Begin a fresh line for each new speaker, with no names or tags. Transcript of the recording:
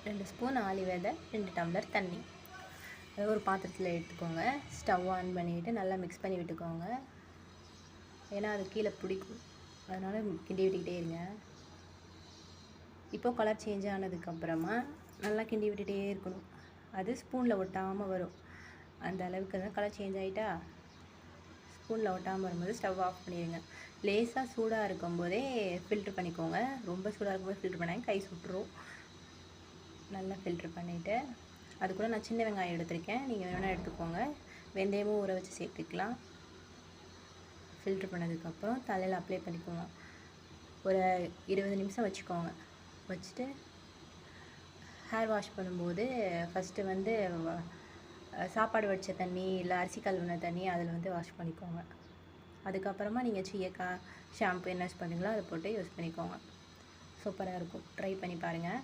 2 spoon ஆளி விதை, 2 tumbler தண்ணி. அதை ஒரு பாத்திரத்தில் எடுத்துக்கோங்க. ஸ்டவ் ஆன் பண்ணிவிட்டு நல்லா மிக்ஸ் பண்ணி விட்டுக்கோங்க. ஏன்னா அது கீழே பிடிக்கும், அதனால் கிண்டி விட்டுக்கிட்டே இருங்க. இப்போ கலர் சேஞ்ச் ஆனதுக்கப்புறமா நல்லா கிண்டி விட்டுகிட்டே இருக்கணும். அது ஸ்பூனில் ஒட்டாமல் வரும். அந்த அளவுக்கு தான் கலர் சேஞ்ச் ஆகிட்டா ஸ்பூனில் ஒட்டாமல் வரும்போது ஸ்டவ் ஆஃப் பண்ணிடுங்க. லேசாக சூடாக இருக்கும்போதே ஃபில்ட்ரு பண்ணிக்கோங்க. ரொம்ப சூடாக இருக்கும்போது ஃபில்ட்ரு பண்ணாங்க கை சுட்டுரும். நல்லா ஃபில்ட்ரு பண்ணிவிட்டு அது கூட நான் சின்ன வெங்காயம் எடுத்திருக்கேன், நீங்கள் வேணால் எடுத்துக்கோங்க. வெந்தயமும் ஊற வச்சு சேர்த்துக்கலாம். ஃபில்ட்ரு பண்ணதுக்கப்புறம் தலையில் அப்ளை பண்ணிக்கோங்க. ஒரு 20 நிமிஷம் வச்சுக்கோங்க. வச்சுட்டு ஹேர் வாஷ் பண்ணும்போது ஃபஸ்ட்டு வந்து சாப்பாடு வடித்த தண்ணி இல்லை அரிசி கழுவின தண்ணி அதில் வந்து வாஷ் பண்ணிக்கோங்க. அதுக்கப்புறமா நீங்கள் சீயக்காய் ஷாம்பு என்ன யூஸ் பண்ணுறீங்களோ அதை போட்டு யூஸ் பண்ணிக்கோங்க. சூப்பராக இருக்கும், ட்ரை பண்ணி பாருங்கள்.